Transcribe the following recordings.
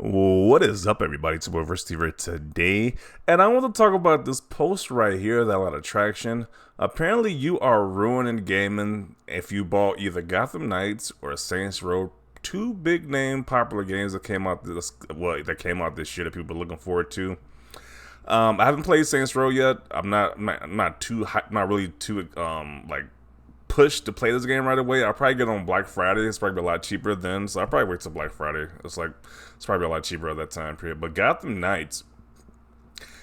What is up, everybody? It's your boy Steve today, and I want to talk about this post right here that got a lot of traction. Apparently, you are ruining gaming if you bought either Gotham Knights or Saints Row, two big name popular games that came out this year that people are looking forward to. I haven't played Saints Row yet. I'm not too not really too like pushed to play this game right away. I'll probably get it on Black Friday. It's probably a lot cheaper then, so I'll probably wait till Black Friday. It's probably a lot cheaper at that time period. But Gotham Knights,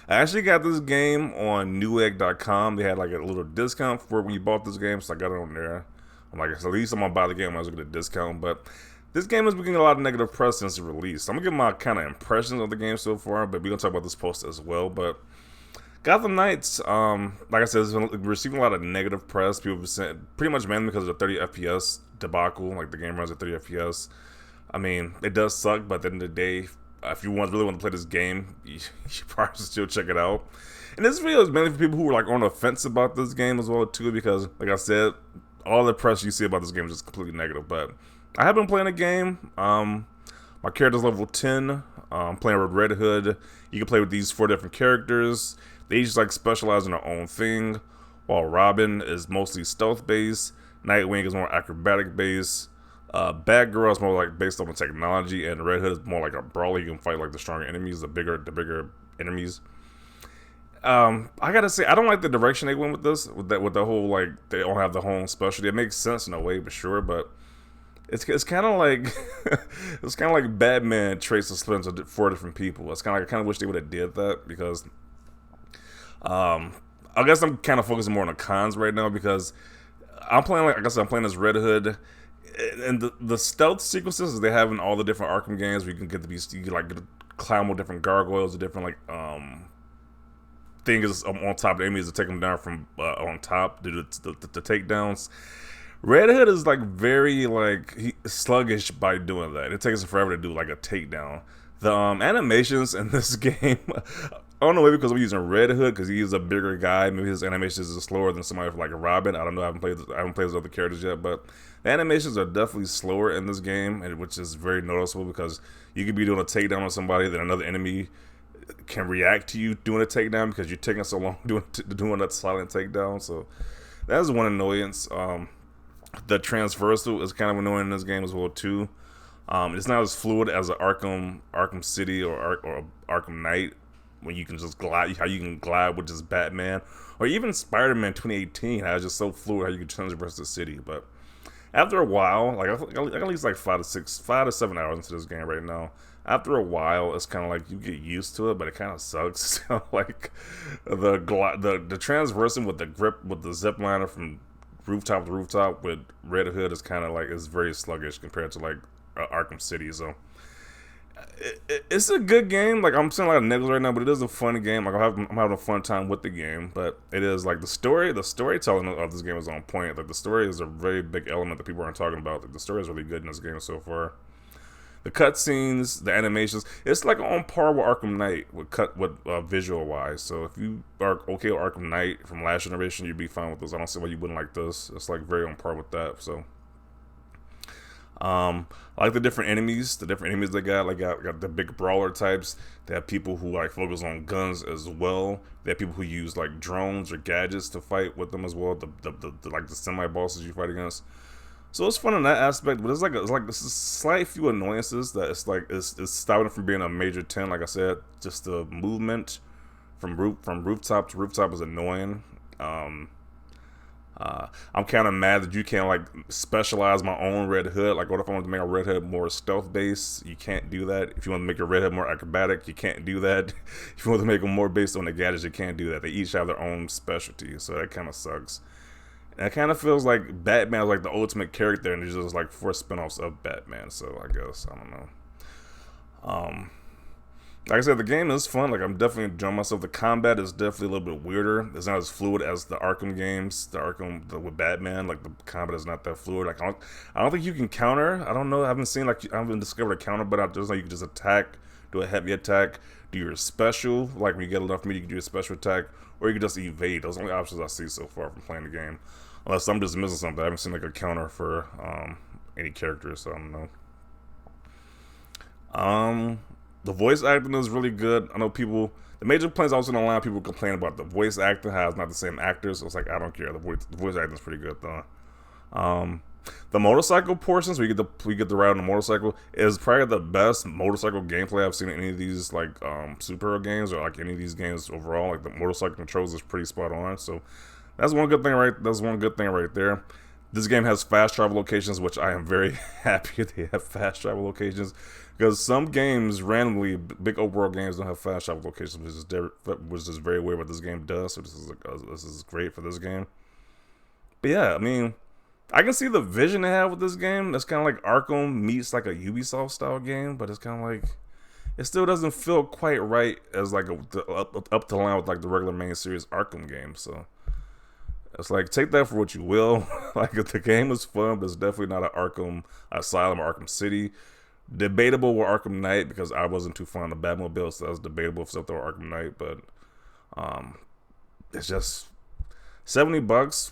I actually got this game on Newegg.com. They had like a little discount for when you bought this game, so I got it on there. I'm like, so at least I'm gonna buy the game. I was gonna get a discount, but this game has been getting a lot of negative press since it released. I'm gonna give my kind of impressions of the game so far, but we're gonna talk about this post as well. But Gotham Knights, like I said, has been receiving a lot of negative press. People have been saying, pretty much mainly because of the 30 FPS debacle. Like the game runs at 30 FPS. I mean, it does suck, but at the end of the day, if you really want to play this game, you should probably still check it out. And this video is mainly for people who are like on the fence about this game as well too, because like I said, all the press you see about this game is just completely negative. But I have been playing the game. My character's level 10. I'm playing with Red Hood. You can play with these 4 different characters. They each like specialize in their own thing. While Robin is mostly stealth based, Nightwing is more acrobatic based. Batgirl is more like based on the technology, and Red Hood is more like a brawler. You can fight like the stronger enemies, the bigger enemies. I gotta say, I don't like the direction they went with this, with the whole like they don't have the home specialty. It makes sense in a way, but sure, but it's kind of like it's kind of like Batman traits the splints of 4 different people. It's kind of like I kind of wish they would have did that because I guess I'm kind of focusing more on the cons right now because I'm playing like I said, I'm playing as Red Hood, and the stealth sequences they have in all the different Arkham games where you can get to be you can, like get to climb with different gargoyles or different like things on top of the enemies to take them down from on top to do the takedowns. Red Hood is like very sluggish by doing that. It takes him forever to do like a takedown. The animations in this game, I don't know, maybe because I'm using Red Hood because he's a bigger guy. Maybe his animations are slower than somebody like Robin. I don't know. I haven't played his other characters yet, but the animations are definitely slower in this game, and which is very noticeable because you could be doing a takedown on somebody, then another enemy can react to you doing a takedown because you're taking so long doing that silent takedown. So that's one annoyance. The transversal is kind of annoying in this game as well too. It's not as fluid as an Arkham City or Arkham Knight when you can just glide, how you can glide with just Batman or even Spider-Man 2018. How it's just so fluid how you can transverse the city. But after a while, like I think at least like 5 to 7 hours into this game right now. After a while, it's kind of like you get used to it, but it kind of sucks. It's kind of like the transversing with the grip with the zip liner from rooftop to rooftop with Red Hood is kind of like is very sluggish compared to like Arkham City. So it's a good game. Like I'm saying a lot of negatives right now, but it is a fun game. Like I'm having a fun time with the game. But it is like the storytelling of this game is on point. Like the story is a very big element that people aren't talking about. Like, the story is really good in this game so far. The cutscenes, the animations, it's like on par with Arkham Knight with visual wise. So if you are okay with Arkham Knight from last generation, you'd be fine with this. I don't see why you wouldn't like this. It's like very on par with that. So I like the different enemies. The different enemies they got. Like got the big brawler types. They have people who like focus on guns as well. They have people who use like drones or gadgets to fight with them as well. The like the semi bosses you fight against. So it's fun in that aspect, but it's like this is slight few annoyances that it's stopping it from being a major 10. Like I said, just the movement from rooftop to rooftop is annoying. I'm kind of mad that you can't like specialize my own Red Hood. Like, what if I want to make a Red Hood more stealth based? You can't do that. If you want to make your Red Hood more acrobatic, you can't do that. If you want to make them more based on the gadgets, you can't do that. They each have their own specialty, so that kind of sucks. And it kind of feels like Batman is like the ultimate character, and there's just like 4 spinoffs of Batman. So I guess I don't know. Like I said, the game is fun. Like I'm definitely enjoying myself. The combat is definitely a little bit weirder. It's not as fluid as the Arkham games. With Batman, like the combat is not that fluid. Like I don't think you can counter. I don't know. I haven't discovered a counter, but I just know you can just attack, do a heavy attack, do your special. Like when you get enough meat, you can do a special attack, or you can just evade. Those are the only options I see so far from playing the game. Unless I'm just missing something. I haven't seen like a counter for any characters, so I don't know. The voice acting is really good. I know people. The major complaints also online, people complain about the voice acting, how it's not the same actors. So it's like I don't care. The voice acting is pretty good though. Um, the motorcycle portions, we get the ride on the motorcycle, is probably the best motorcycle gameplay I've seen in any of these like superhero games or like any of these games overall. Like the motorcycle controls is pretty spot on. So that's one good thing right there. This game has fast travel locations, which I am very happy they have fast travel locations because some games randomly, big overall games, don't have fast travel locations, which is very weird. What this game does, so this is great for this game. But yeah, I mean, I can see the vision they have with this game. It's kind of like Arkham meets like a Ubisoft style game, but it's kind of like it still doesn't feel quite right as like up to line with like the regular main series Arkham game. So it's like take that for what you will. Like if the game is fun, but it's definitely not an Arkham Asylum or Arkham City. Debatable with Arkham Knight because I wasn't too fond of Batmobile, so that's debatable if something with Arkham Knight. But it's just $70.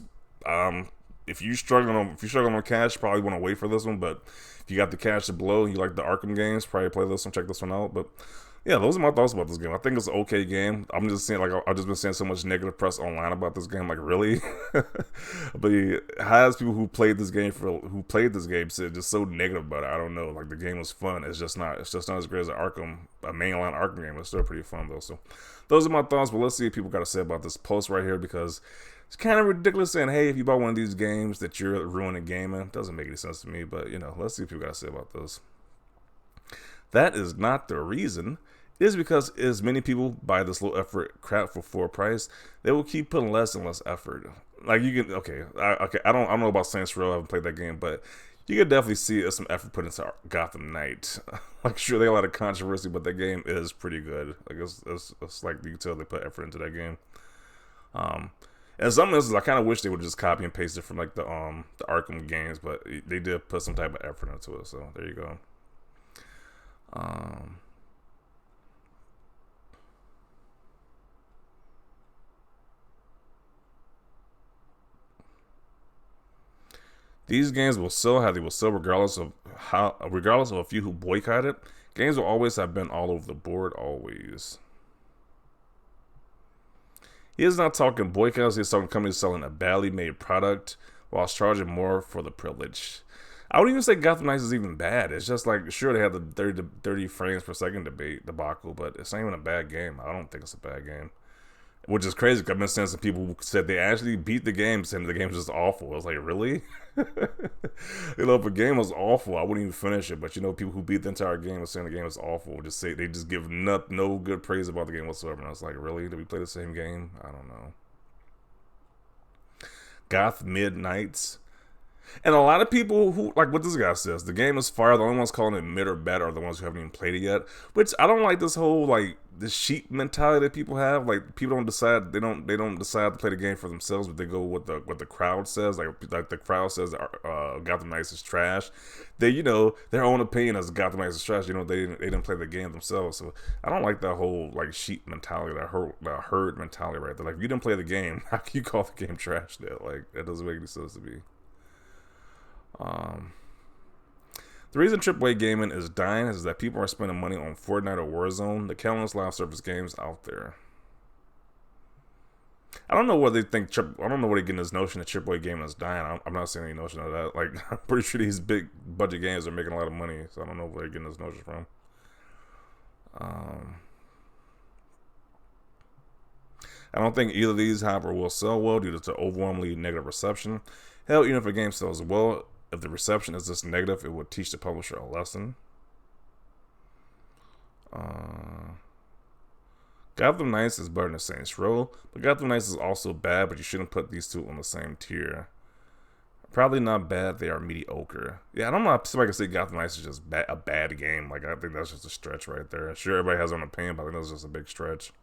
If you're struggling on cash, probably want to wait for this one. But if you got the cash to blow, you like the Arkham games, probably play this one, check this one out. But yeah, those are my thoughts about this game. I think it's an okay game. I'm just saying, like I've just been seeing so much negative press online about this game. Like really, but it has people who played this game said just so negative about it. I don't know. Like the game was fun. It's just not. It's just not as great as a mainline Arkham game. It's still pretty fun though. So those are my thoughts. But let's see what people got to say about this post right here because it's kind of ridiculous saying, hey, if you bought one of these games that you're ruining gaming. Doesn't make any sense to me. But let's see what people got to say about this. That is not the reason. It is because as many people buy this low effort crap for full price, they will keep putting less and less effort. Like you can, I don't know about Saints Row. I haven't played that game, but you can definitely see some effort put into Gotham Knights. Like sure, they got a lot of controversy, but that game is pretty good. Like it's like you can tell they put effort into that game. In some instances, I kind of wish they would just copy and paste it from like the Arkham games, but they did put some type of effort into it. So there you go. These games will sell how they will sell regardless of a few who boycott it. Games will always have been all over the board, always. He is not talking boycotts, he's talking companies selling a badly made product while charging more for the privilege. I wouldn't even say Gotham Knights is even bad. It's just like, sure, they have the 30 frames per second debacle, but it's not even a bad game. I don't think it's a bad game. Which is crazy because I've been seeing some people who said they actually beat the game, saying the game was just awful. I was like, really? If a game was awful, I wouldn't even finish it. But people who beat the entire game are saying the game is awful. They just give no good praise about the game whatsoever. And I was like, really? Did we play the same game? I don't know. Gotham Knights. And a lot of people who, like what this guy says, the game is fire. The only ones calling it mid or bad are the ones who haven't even played it yet. Which I don't like this whole, like, this sheep mentality that people have. Like, people don't decide, they don't decide to play the game for themselves, but they go with what the crowd says. Like the crowd says Gotham Knights is trash. Their own opinion as Gotham Knights is trash. They didn't play the game themselves. So I don't like that whole, like, sheep mentality, that herd mentality right there. Like, if you didn't play the game, how can you call the game trash there? Like, that doesn't make any sense to me. The reason AAA gaming is dying is that people are spending money on Fortnite or Warzone, the countless live service games out there. I don't know what they think. I don't know where they get this notion that AAA gaming is dying. I'm not seeing any notion of that. Like, I'm pretty sure these big budget games are making a lot of money, so I don't know where they're getting this notion from. I don't think either of these, however, will sell well due to overwhelmingly negative reception. Hell, even if a game sells well, if the reception is this negative, it would teach the publisher a lesson. Gotham Knights is better than Saints Row, but Gotham Knights is also bad, but you shouldn't put these two on the same tier. Probably not bad, they are mediocre. Yeah, I don't know if somebody can say Gotham Knights is just a bad game. Like, I think that's just a stretch right there. Sure, everybody has their own opinion, but I think that's just a big stretch.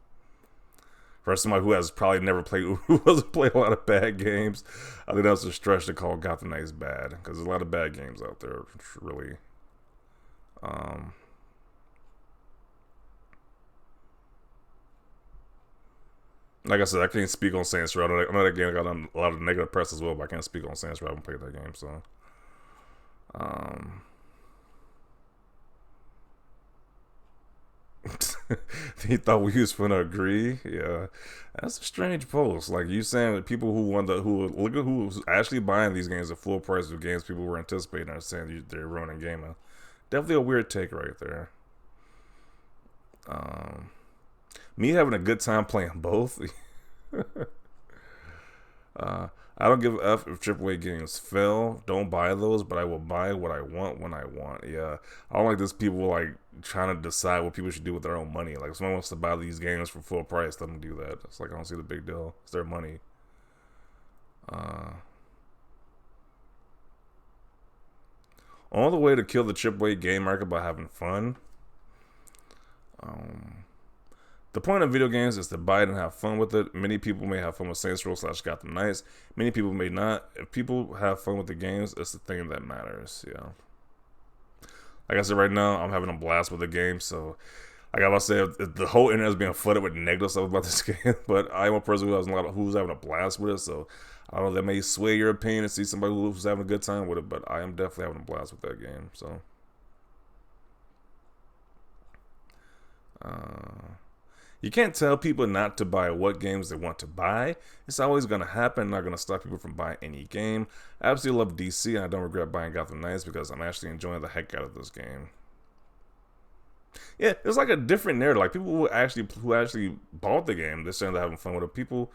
For somebody who has probably never played, who hasn't played a lot of bad games, I think that's a stretch to call Gotham Knights bad, because there's a lot of bad games out there, really. Like I said, I can't speak on Saints Row. I know that game got a lot of negative press as well, but I can't speak on Saints Row. I haven't played that game, so. He thought we was gonna agree. Yeah, that's a strange post. Like you saying that people who want the who look at who's actually buying these games at full price of games people were anticipating are saying they're ruining gaming. Definitely a weird take right there. Um, Me having a good time playing both. I don't give a f if AAA games fail. Don't buy those, but I will buy what I want when I want. Yeah, I don't like this people like trying to decide what people should do with their own money. Like if someone wants to buy these games for full price, let them do that. It's like I don't see the big deal. It's their money. Uh, on the way to kill the AAA game market by having fun. Um, The point of video games is to buy it and have fun with it. Many people may have fun with Saints Row / Gotham Knights. Many people may not. If people have fun with the games, it's the thing that matters. Yeah. Like I said, right now, I'm having a blast with the game. So, like I was saying, the whole internet is being flooded with negative stuff about this game. But I'm a person who's having a blast with it. So, I don't know, that may sway your opinion and see somebody who's having a good time with it. But I am definitely having a blast with that game. So, you can't tell people not to buy what games they want to buy. It's always going to happen. Not going to stop people from buying any game. I absolutely love DC, and I don't regret buying Gotham Knights because I'm actually enjoying the heck out of this game. Yeah, it's like a different narrative. Like people who actually bought the game, they're saying they're having fun with it. People,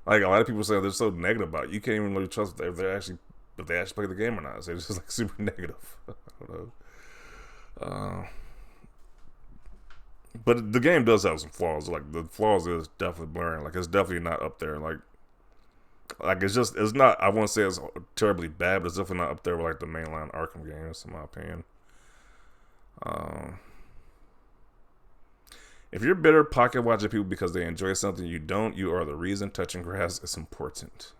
like a lot of people say they're so negative about it. You can't even really trust if they actually play the game or not. So it's just like super negative. I don't know. But the game does have some flaws. Like the flaws is definitely blurring. Like it's definitely not up there. Like it's not. I won't say it's terribly bad, but it's definitely not up there with like the mainline Arkham games, in my opinion. If you're bitter, pocket watching people because they enjoy something you don't, you are the reason. Touching grass is important.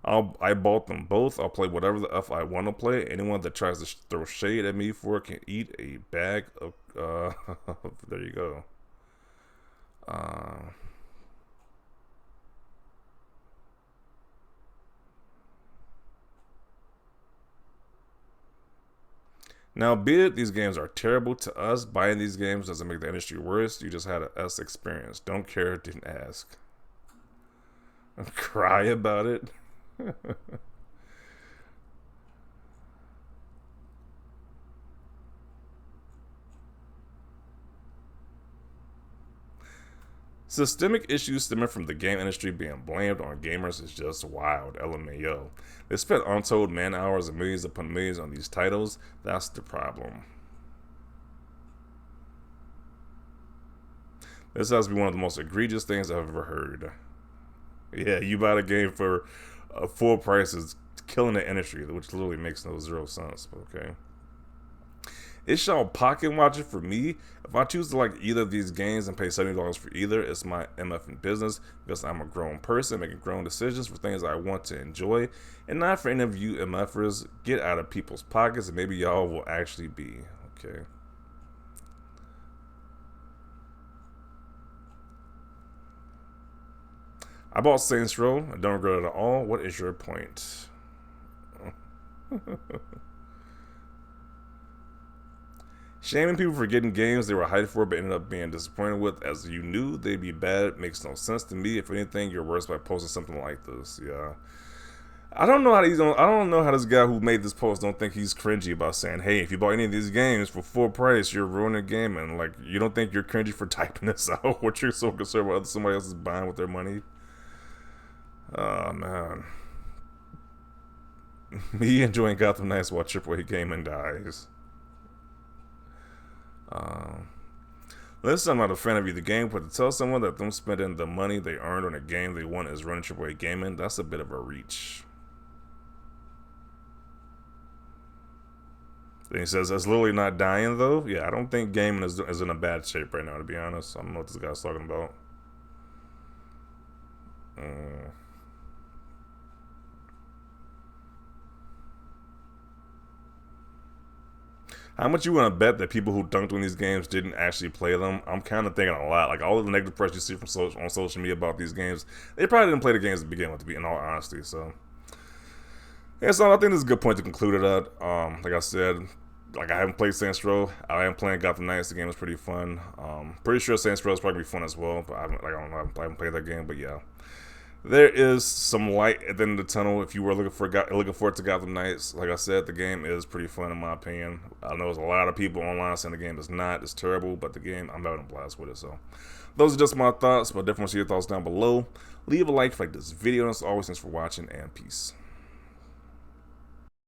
I bought them both. I'll play whatever the F I want to play. Anyone that tries to throw shade at me for it can eat a bag of. There you go. Now, be it these games are terrible to us, buying these games doesn't make the industry worse. You just had an S experience. Don't care, didn't ask. Cry about it. Systemic issues stemming from the game industry being blamed on gamers is just wild. LMAO. They spent untold man hours and millions upon millions on these titles. That's the problem. This has to be one of the most egregious things I've ever heard. Yeah, you buy the game for full price is killing the industry, which literally makes zero sense. Okay. It's y'all pocket watching for me. If I choose to like either of these games and pay $70 for either, it's my MF business because I'm a grown person making grown decisions for things I want to enjoy, and not for any of you MFers. Get out of people's pockets, and maybe y'all will actually be okay. I bought Saints Row. I don't regret it at all. What is your point? Shaming people for getting games they were hyped for but ended up being disappointed with as you knew they'd be bad makes no sense to me. If anything, you're worse by posting something like this. Yeah. I don't know how this guy who made this post don't think he's cringy about saying, hey, if you bought any of these games for full price, you're ruining the game. And like, you don't think you're cringy for typing this out? What you're so concerned about somebody else is buying with their money? Oh, man. Me enjoying Gotham Knights while AAA gaming dies. Listen, I'm not a fan of either game, but to tell someone that them spending the money they earned on a game they want is running AAA gaming, that's a bit of a reach. Then he says, that's literally not dying, though. Yeah, I don't think gaming is in a bad shape right now, to be honest. I don't know what this guy's talking about. How much you want to bet that people who dunked on these games didn't actually play them? I'm kind of thinking a lot. Like all of the negative press you see from on social media about these games, they probably didn't play the games to begin with, to be in all honesty. So, yeah, so I think this is a good point to conclude it at. Like I said, like I haven't played Saints Row. I am playing Gotham Knights. The game is pretty fun. Pretty sure Saints Row is probably gonna be fun as well. But I don't know. I haven't played that game. But yeah, there is some light at the end of the tunnel if you were looking forward to Gotham Knights. Like I said, the game is pretty fun in my opinion. I know there's a lot of people online saying the game is not. It's terrible, but the game, I'm having a blast with it. So those are just my thoughts, but definitely see your thoughts down below. Leave a like if you like this video, and as always, thanks for watching, and peace.